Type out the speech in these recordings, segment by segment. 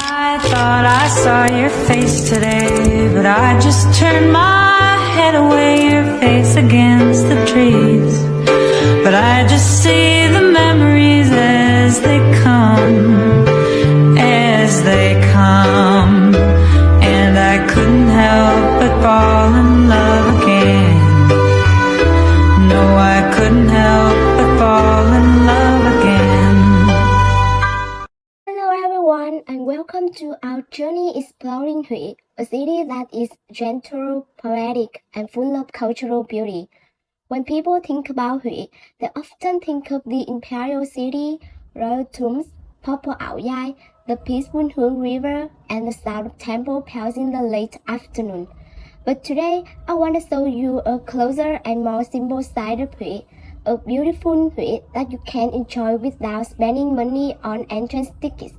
I thought I saw your face today, but I just turned my head away, your face against the trees. But I just see the memories as they come, and I couldn't help but fall in love again. No, I couldn't help but fall in love again. Hello everyone and welcome to our journey exploring Hui, a city that is gentle, poetic, and full of cultural beauty. When people think about Hui, they often think of the imperial city, royal tombs, purple Aoyai, the peaceful Hu River, and the sound of temple bells in the late afternoon. But today, I want to show you a closer and more simple side of Hui, a beautiful Hui that you can enjoy without spending money on entrance tickets.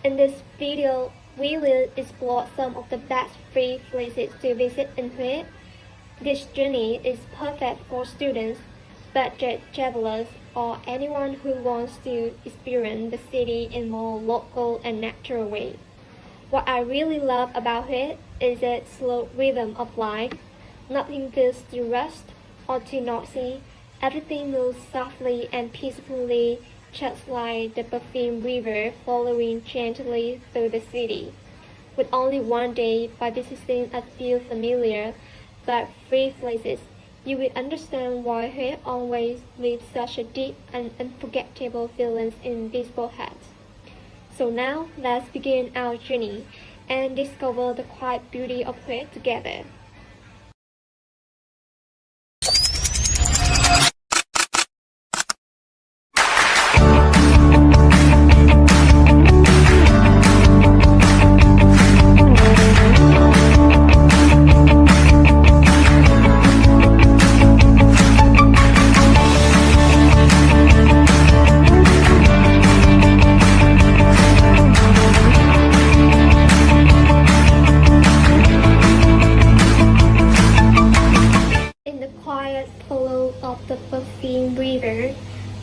In this video, we will explore some of the best free places to visit in Hui. This journey is perfect for students, budget travelers, or anyone who wants to experience the city in a more local and natural way. What I really love about Hui is its slow rhythm of life. Nothing feels too rushed or too noisy. Everything moves softly and peacefully, just like the perfumed river flowing gently through the city. With only one day by visiting a few familiar but free places, you will understand why Hui always leaves such a deep and unforgettable feelings in visible heads. So now, let's begin our journey and discover the quiet beauty of Hui together. Of the perfumed river,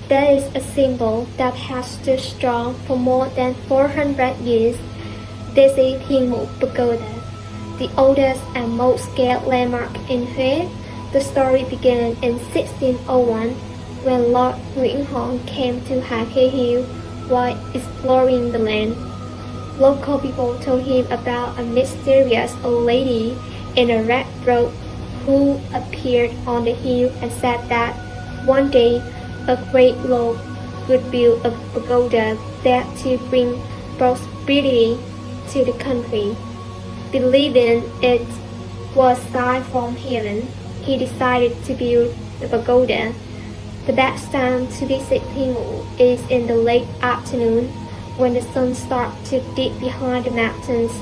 there is a symbol that has stood strong for more than 400 years. This is Thiên Pagoda, the oldest and most scaled landmark in Hui. The story began in 1601 when Lord Nguyễn Hồng came to Hà Khê Hill while exploring the land. Local people told him about a mysterious old lady in a red robe who appeared on the hill and said that one day a great lord would build a pagoda there to bring prosperity to the country. Believing it was a sign from heaven, he decided to build the pagoda. The best time to visit Thiên is in the late afternoon when the sun starts to dip behind the mountains.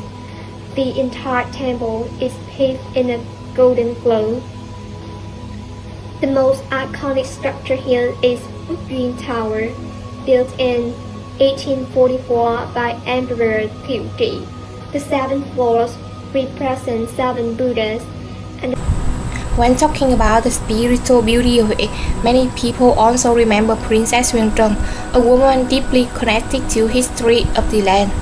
The entire temple is bathed in a golden glow. The most iconic structure here is Phúc Duyên Tower, built in 1844 by Emperor Thiệu Trị. The 7 floors represent 7 Buddhas. When talking about the spiritual beauty of Hui, many people also remember Princess Huyền Trân, a woman deeply connected to history of the land.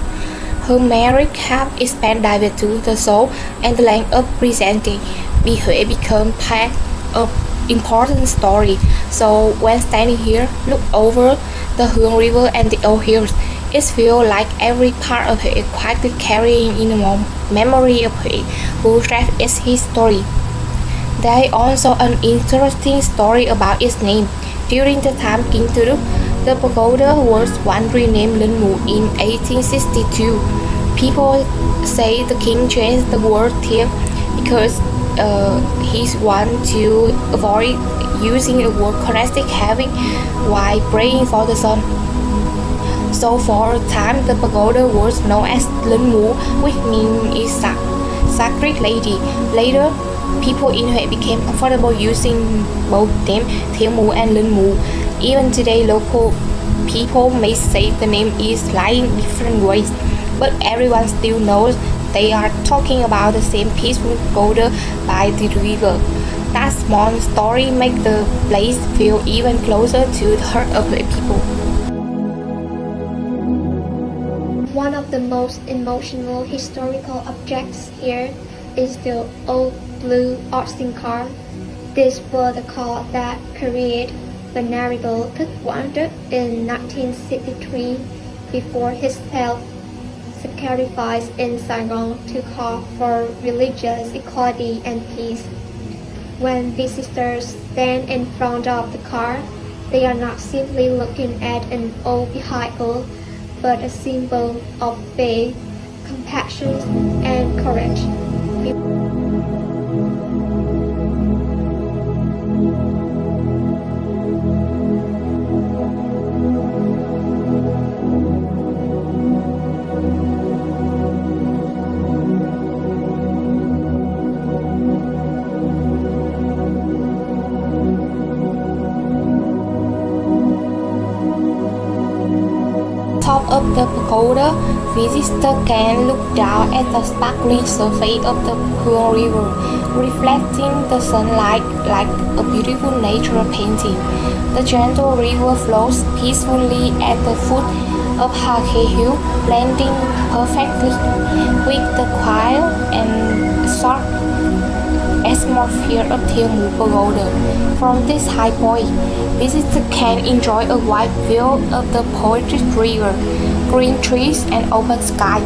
Her marriage have expanded to the soul and the land of presenting. Hui become part of important story. So when standing here, look over the Hương River and the old hills, it feels like every part of Hui quietly carrying in a memory of Hui, who shared its history. There is also an interesting story about its name. During the time King Turuk, the pagoda was once renamed Linh Mù in 1862. People say the king changed the word Thiêng because he wanted to avoid using the word connected heaven while praying for the sun. So for a time, the pagoda was known as Linh Mù, which means sacred lady. Later, people in Hui became comfortable using both names Thiên Mù and Linh Mù. Even today, local people may say the name is slightly in different ways, but everyone still knows they are talking about the same peaceful pagoda by the river. That small story makes the place feel even closer to the heart of the people. One of the most emotional historical objects here is the old blue Austin car. This was the car that carried Venerable Thức in 1963 before his self-sacrifice in Saigon to call for religious equality and peace. When visitors stand in front of the car, they are not simply looking at an old vehicle, but a symbol of faith, compassion, and courage. Top of the pagoda, visitors can look down at the sparkling surface of the Huang River, reflecting the sunlight like a beautiful natural painting. The gentle river flows peacefully at the foot of Hake Hill, blending perfectly with the quiet and soft atmosphere of Thiemu Pagoda. From this high point, visitors can enjoy a wide view of the poetic river, green trees, and open sky.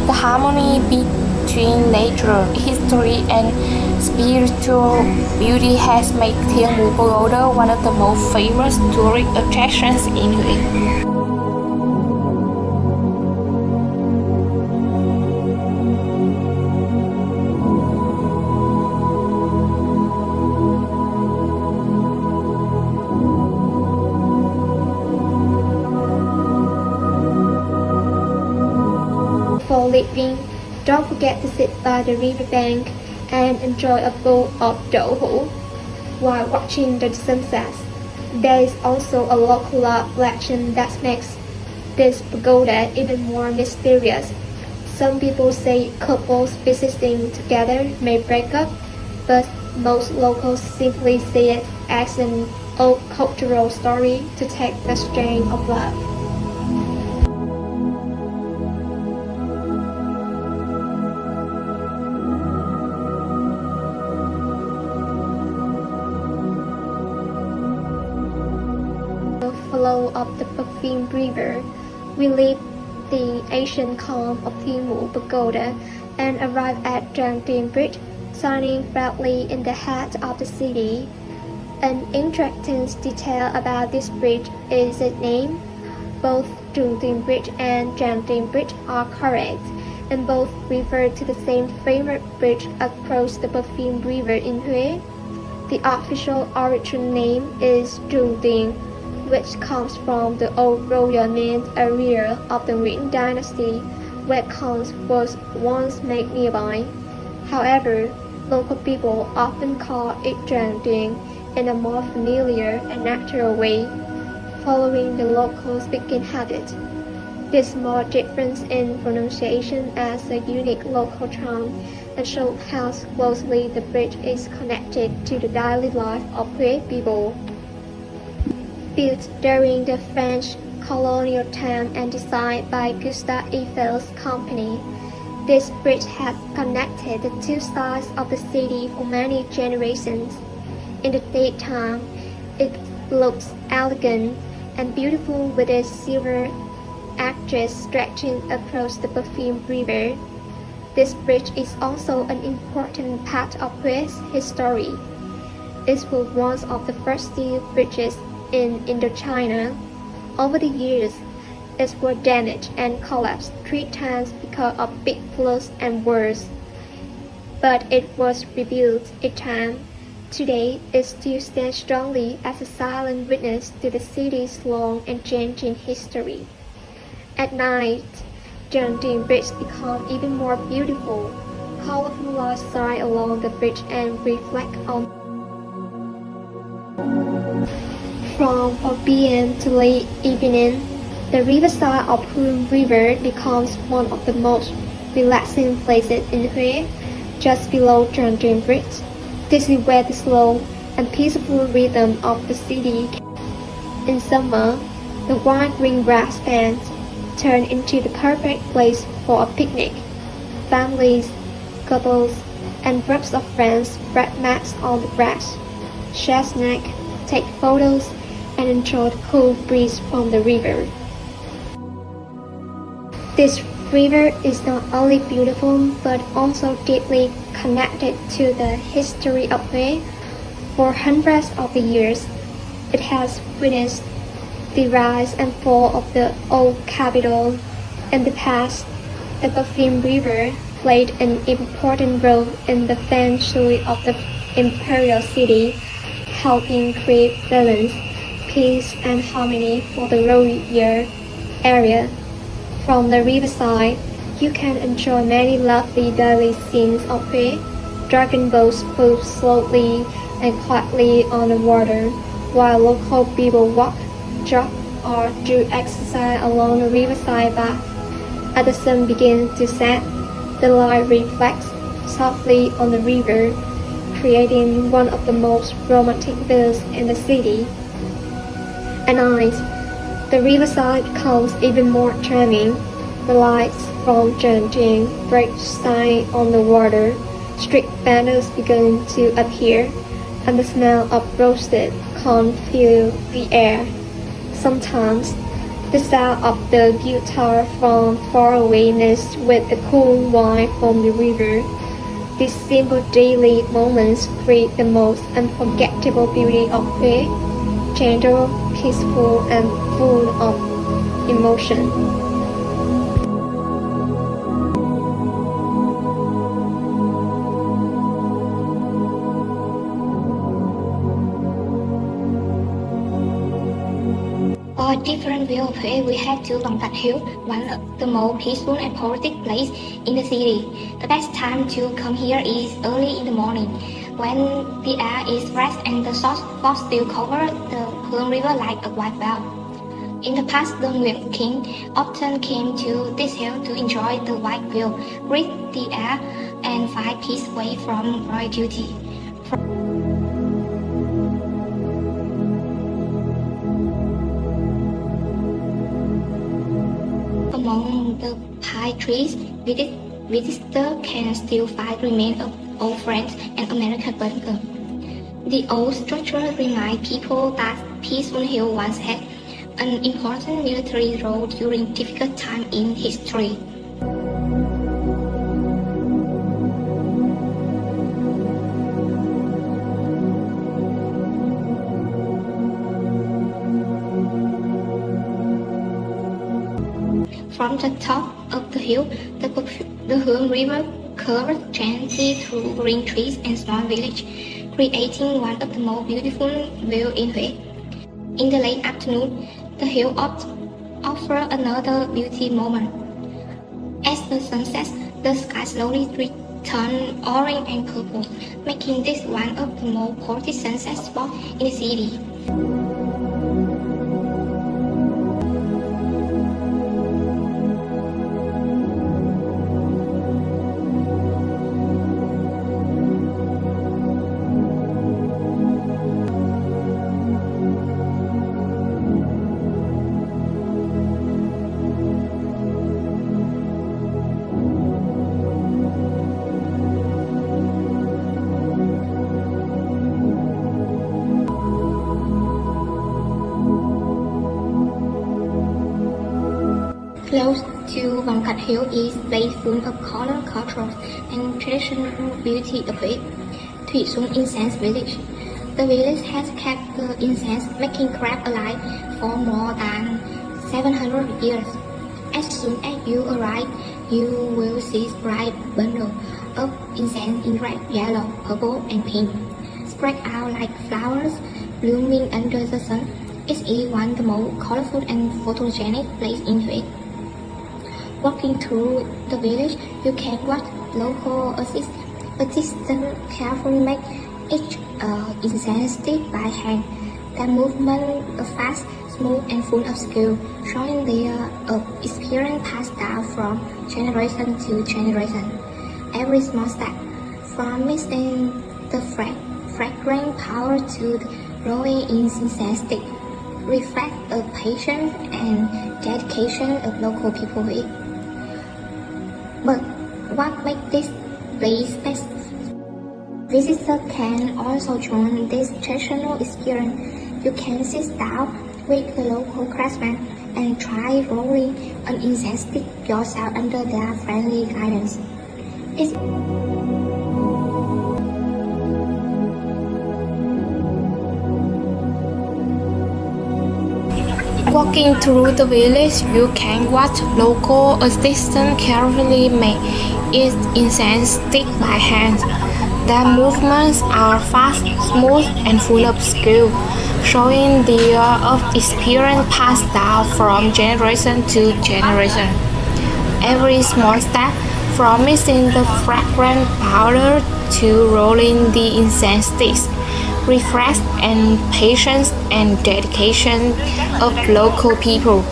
The harmony between nature, history, and spiritual beauty has made Thiemu Pagoda one of the most famous tourist attractions in Hue. Before leaving, don't forget to sit by the riverbank and enjoy a bowl of đậu hũ while watching the sunset. There is also a local art collection that makes this pagoda even more mysterious. Some people say couples visiting together may break up, but most locals simply see it as an old cultural story to take the strain of love. Flow of the Perfume River, we leave the ancient calm of Thiemu Pagoda and arrive at Trang Dien Bridge, shining brightly in the heart of the city. An interesting detail about this bridge is its name. Both Trung Dien Bridge and Trang Dien Bridge are correct, and both refer to the same famous bridge across the Perfume River in Hue. The official origin name is Trung Dien, which comes from the old royal name area of the Nguyen dynasty, where Khons was once made nearby. However, local people often call it Trang Dien in a more familiar and natural way, following the local speaking habit. This small difference in pronunciation adds a unique local charm and shows how closely the bridge is connected to the daily life of Hue people. Built during the French colonial time and designed by Gustave Eiffel's company, this bridge has connected the two sides of the city for many generations. In the daytime, it looks elegant and beautiful with its silver arches stretching across the Perfume River. This bridge is also an important part of Hue's history. It was one of the first steel bridges in Indochina. Over the years, it was damaged and collapsed 3 times because of big floods and wars. But it was rebuilt each time. Today, it still stands strongly as a silent witness to the city's long and changing history. At night, Trang Dien Bridge becomes even more beautiful. Colorful lights shine along the bridge and reflect on. From 4 p.m. to late evening, the riverside of Huang River becomes one of the most relaxing places in Hue, just below Trang Dien Bridge. This is where the slow and peaceful rhythm of the city. In summer, the wide green grass bands, turned into the perfect place for a picnic. Families, couples, and groups of friends spread mats on the grass, share snacks, take photos, and enjoy the cool breeze from the river. This river is not only beautiful but also deeply connected to the history of Huế. For hundreds of years, it has witnessed the rise and fall of the old capital. In the past, the Perfume River played an important role in the feng shui of the imperial city, helping create balance, peace, and harmony for the royal area. From the riverside, you can enjoy many lovely daily scenes of Huế. Dragon boats move slowly and quietly on the water, while local people walk, jog, or do exercise along the riverside path. As the sun begins to set, the light reflects softly on the river, creating one of the most romantic views in the city. At night, the riverside becomes even more charming. The lights from Zhangjiang break shine on the water, street vendors begin to appear, and the smell of roasted corn fills the air. Sometimes, the sound of the guitar from far away mixed with the cool wine from the river. These simple daily moments create the most unforgettable beauty of Huế, gentle, peaceful, and full of emotion. For a different view of Huế, we head to Vòng Cạch Hill, one of the most peaceful and poetic places in the city. The best time to come here is early in the morning, when the air is fresh and the soft fog still covers the Hương River like a white veil. In the past, the Nguyễn King often came to this hill to enjoy the white view, breathe the air, and find peace away from royal duty. Among the pine trees, visitors can still find remains of old French and American bunker. The old structure reminds people that Peaceful Hill once had an important military role during difficult times in history. From the top of the hill, the Hương River curves gently through green trees and small villages, creating one of the most beautiful views in Huế. In the late afternoon, the hill offers another beauty moment. As the sun sets, the sky slowly turns orange and purple, making this one of the most poetic sunset spots in the city. Close to Vòng Cạch Hill is a place full of color, culture, and traditional beauty of Huế, Thủy Xuân Incense Village. The village has kept the incense making craft alive for more than 700 years. As soon as you arrive, you will see bright bundles of incense in red, yellow, purple, and pink, spread out like flowers blooming under the sun. It is one of the most colorful and photogenic places in Huế. Walking through the village, you can watch local artisans carefully make each incense stick by hand. Their movement is fast, smooth, and full of skill, showing their experience passed down from generation to generation. Every small step, from mixing the fragrant powder to the rolling incense stick, reflect a patience and dedication of local people. But what makes this place special? Visitors can also join this traditional experience. You can sit down with the local craftsmen and try rolling an incense stick yourself under their friendly guidance. Walking through the village, you can watch local artisans carefully make each incense stick by hand. Their movements are fast, smooth, and full of skill, showing the year of experience passed down from generation to generation. Every small step, from mixing the fragrant powder to rolling the incense sticks, reflects and patience and dedication of local people.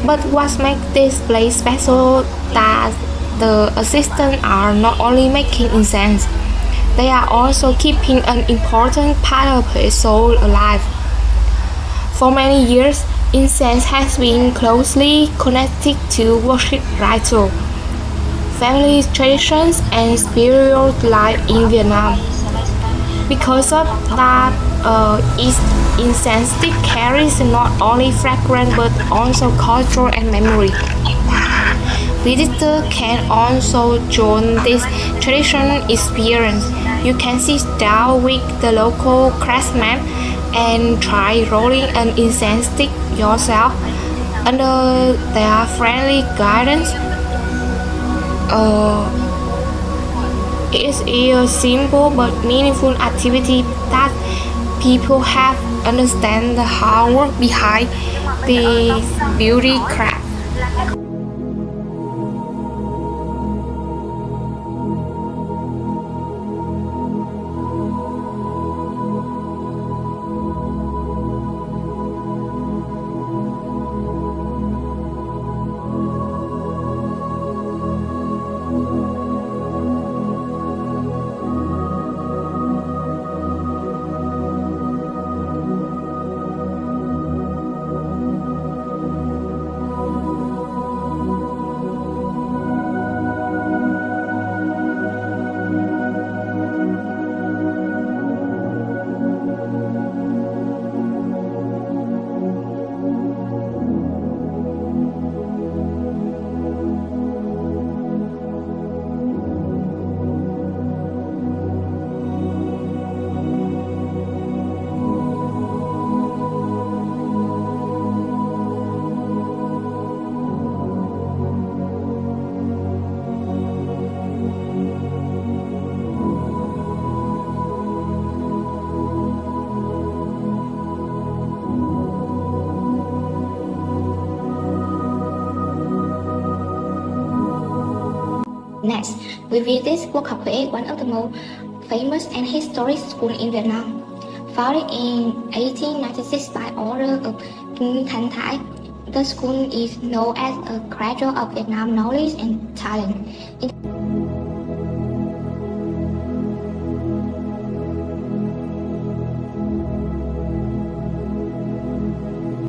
But what makes this place special that the assistants are not only making incense, they are also keeping an important part of her soul alive. For many years, incense has been closely connected to worship rituals, family traditions, and spiritual life in Vietnam. Because of that, each incense stick carries not only fragrance but also culture and memory. Visitors can also join this traditional experience. You can sit down with the local craftsmen and try rolling an incense stick yourself under their friendly guidance. It is a simple but meaningful activity that people have understand the hard work behind the beauty craft. Next, we visit Quốc học Huế, one of the most famous and historic schools in Vietnam. Founded in 1896 by order of King Thanh Thái, the school is known as a cradle of Vietnam knowledge and talent.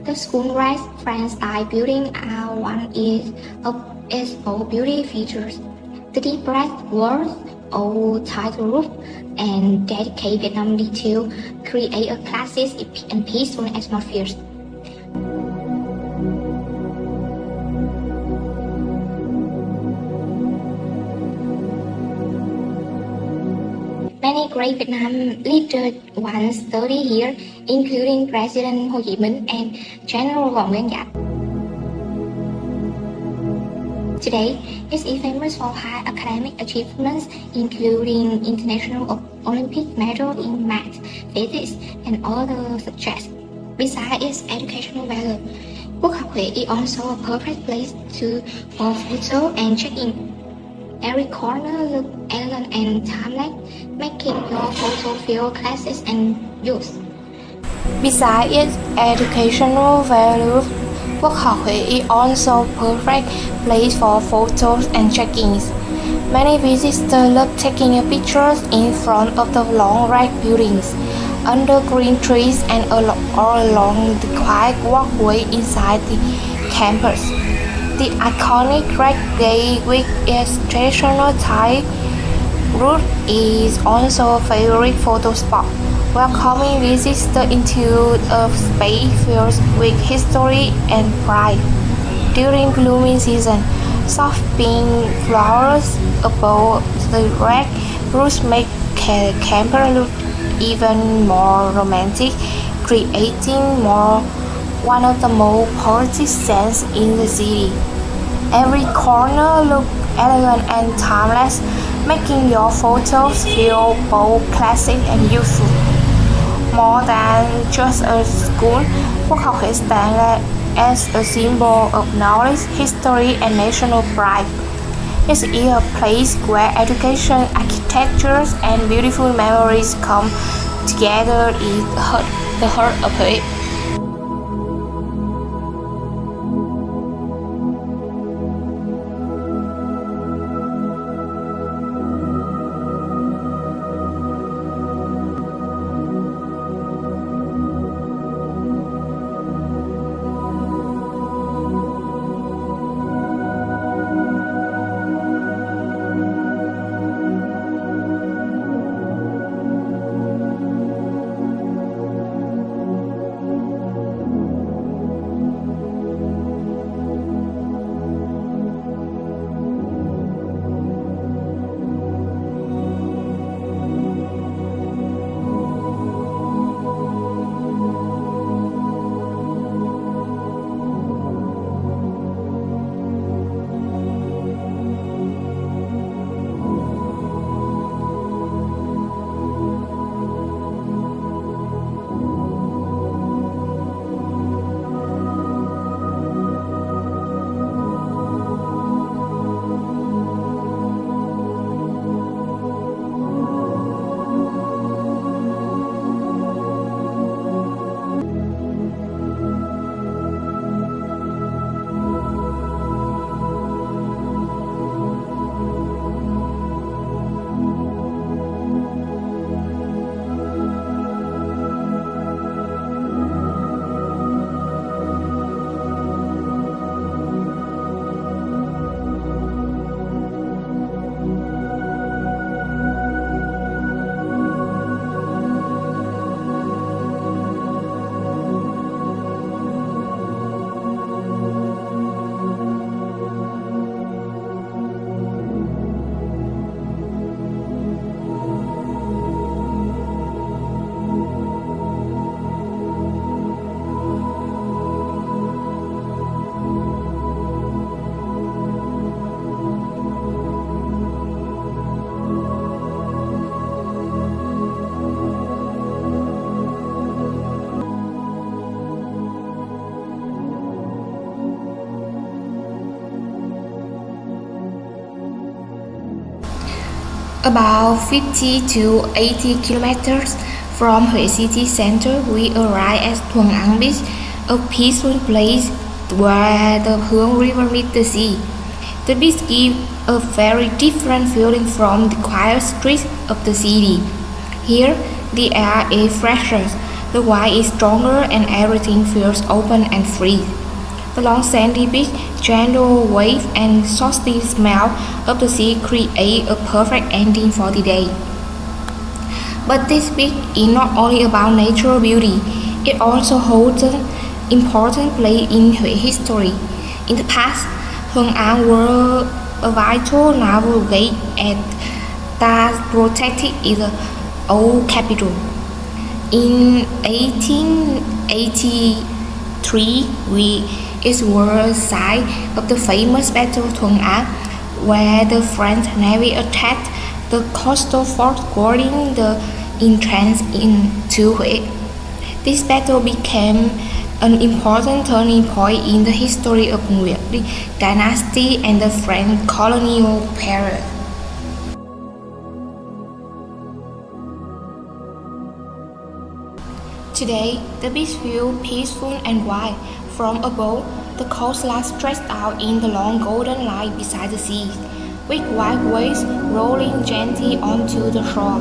The school raised French style building are one of its old beauty features. The deep bright walls, old title roof, and dedicated Vietnam detail create a classic and peaceful atmosphere. Many great Vietnam leaders once studied here, including President Ho Chi Minh and General Võ Nguyên Giáp. Today, it is famous for high academic achievements, including international Olympic medals in math, physics, and other subjects. Besides its educational value, Quốc học Huế is also a perfect place for photo and check-in. Every corner looks elegant and timeless, making your photo feel classic and youth. Besides its educational value, Quốc học Huế is also a perfect place for photos and check-ins. Many visitors love taking pictures in front of the long red buildings, under green trees, and all along the quiet walkway inside the campus. The iconic red gate with its traditional Thai route is also a favorite photo spot, welcoming visitors into a space filled with history and pride. During blooming season, soft pink flowers above the red roofs make campus look even more romantic, creating one of the most poetic scenes in the city. Every corner looks elegant and timeless, making your photos feel both classic and youthful. More than just a school, Quốc học Huế stands as a symbol of knowledge, history, and national pride. It is a place where education, architecture, and beautiful memories come together in the heart of Huế. About 50 to 80 kilometers from Huế city center, we arrive at Thuận An Beach, a peaceful place where the Hương River meets the sea. The beach gives a very different feeling from the quiet streets of the city. Here, the air is fresher, the wind is stronger, and everything feels open and free. The long sandy beach, gentle waves, and salty smell of the sea create a perfect ending for the day. But this beach is not only about natural beauty, it also holds an important place in Huế history. In the past, Thuận An was a vital naval gate and that protected its old capital. In 1883, it was site of the famous Battle of Thuận An, where the French Navy attacked the coastal fort guarding the entrance into Huế. This battle became an important turning point in the history of Nguyệt dynasty and the French colonial period. Today, the beach feels peaceful and wide. From above, the coastline stretched out in the long golden line beside the sea, with white waves rolling gently onto the shore.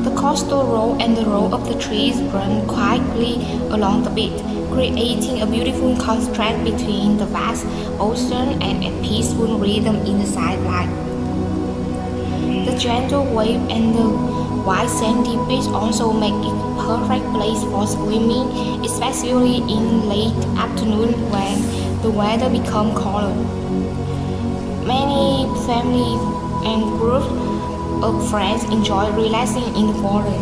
The coastal road and the row of the trees run quietly along the beach, creating a beautiful contrast between the vast ocean and a peaceful rhythm in the sideline. The gentle wave and the white sandy beach also make it a perfect place for swimming, especially in late afternoon when the weather becomes colder. Many families and groups of friends enjoy relaxing in the water,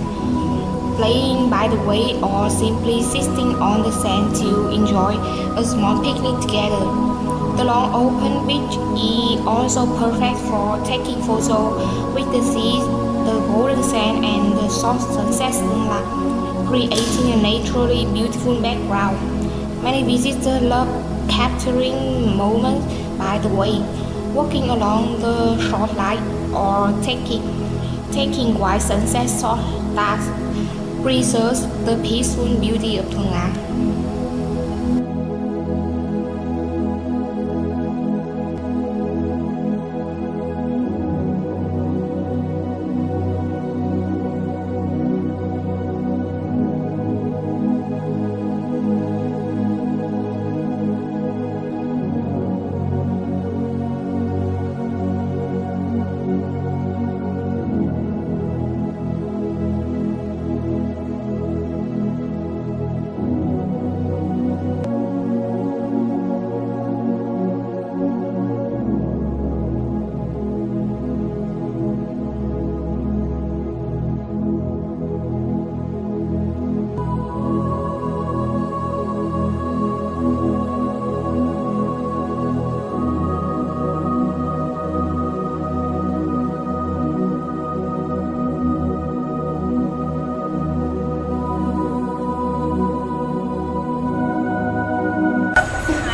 playing by the way or simply sitting on the sand to enjoy a small picnic together. The long open beach is also perfect for taking photos with the sea, the golden sand and the soft sunset sunlight, creating a naturally beautiful background. Many visitors love capturing moments by the way, walking along the shoreline or taking white sunset shots that preserves the peaceful beauty of Thuận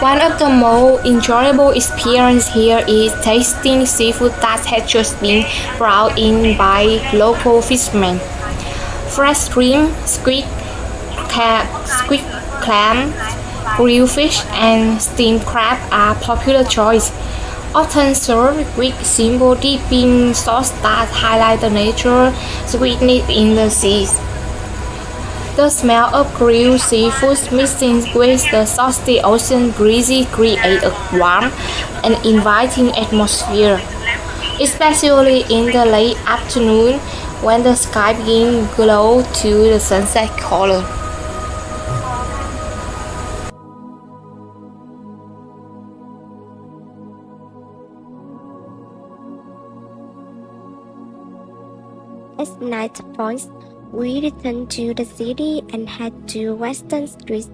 One of the most enjoyable experiences here is tasting seafood that has just been brought in by local fishermen. Fresh shrimp, squid, clam, grilled fish, and steamed crab are popular choices, often served with simple dipping sauce that highlight the natural sweetness in the sea. The smell of grilled seafood mixing with the salty ocean breeze creates a warm and inviting atmosphere, especially in the late afternoon when the sky begins to glow to the sunset color. As night falls, we returned to the city and head to Western Street,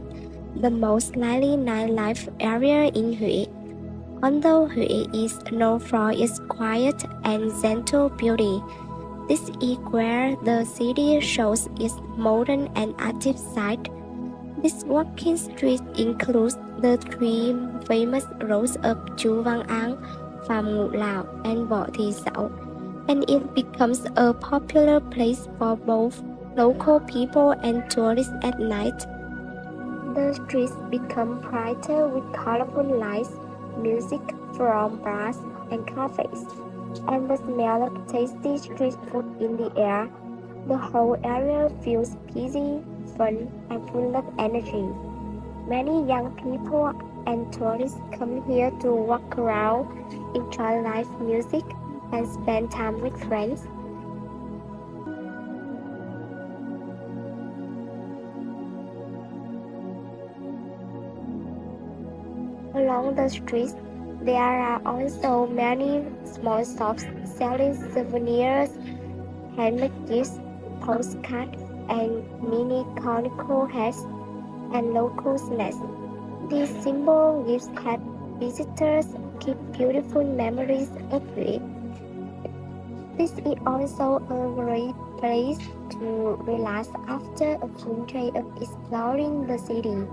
the most lively nightlife area in Hue. Although Hue is known for its quiet and gentle beauty, this is where the city shows its modern and active side. This walking street includes the three famous roads of Chu Văn An, Pham Ngũ Lão, and Võ Thị Sáu, and it becomes a popular place for both local people and tourists at night. The streets become brighter with colorful lights, music from bars and cafes, and the smell of tasty street food in the air. The whole area feels busy, fun, and full of energy. Many young people and tourists come here to walk around, enjoy live music, and spend time with friends. Along the streets, there are also many small shops selling souvenirs, handmade gifts, postcards, and mini conical hats and local snacks. These simple gifts help visitors keep beautiful memories of it. This is also a great place to relax after a full day of exploring the city.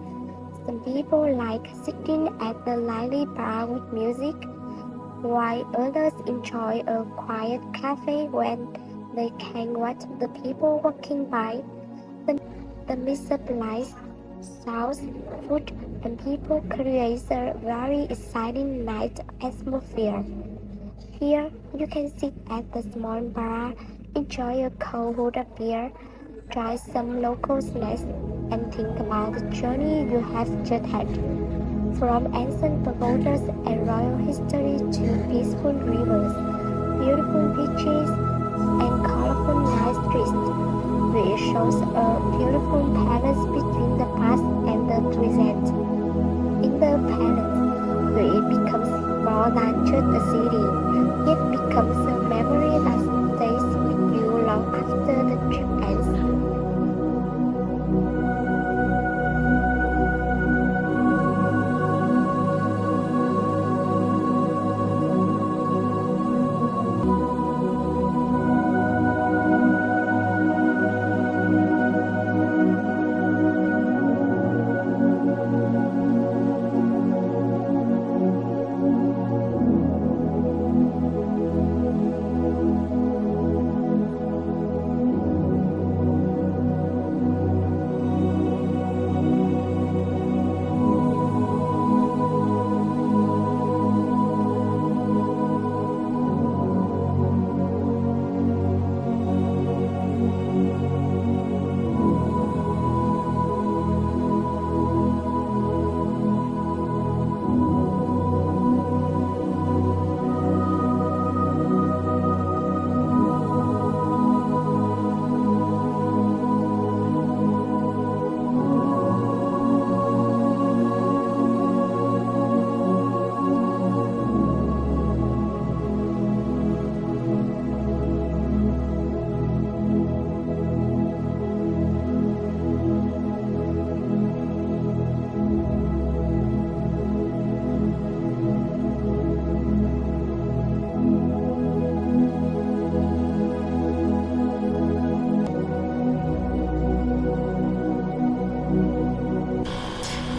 Some people like sitting at the lively bar with music, while others enjoy a quiet cafe when they can watch the people walking by. The mix of lights, sounds, food, and people creates a very exciting night atmosphere. Here, you can sit at the small bar, enjoy a cold beer, try some local snacks, and think about the journey you have just had. From ancient pagodas and royal history to peaceful rivers, beautiful beaches, and colorful night streets, which shows a beautiful balance between the past and the present. In the balance, it becomes more than just a city. It becomes a memory that stays with you long after the trip ends.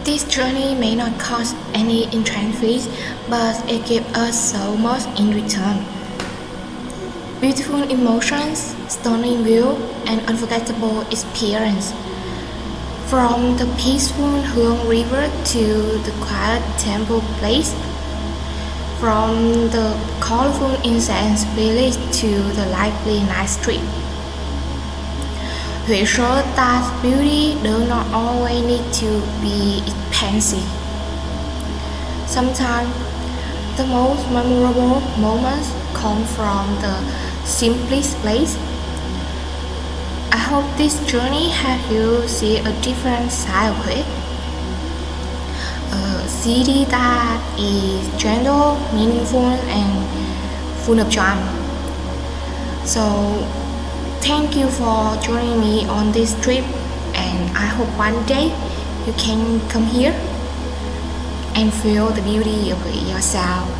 This journey may not cost any entrance fees, but it gives us so much in return. Beautiful emotions, stunning view, and unforgettable experience. From the peaceful Hương River to the quiet temple place, from the colorful incense village to the lively night street. Huế showed that beauty does not always need to be expensive. Sometimes the most memorable moments come from the simplest place. I hope this journey helps you see a different side of Huế. A city that is gentle, meaningful, and full of charm. So, thank you for joining me on this trip, and I hope one day you can come here and feel the beauty of it yourself.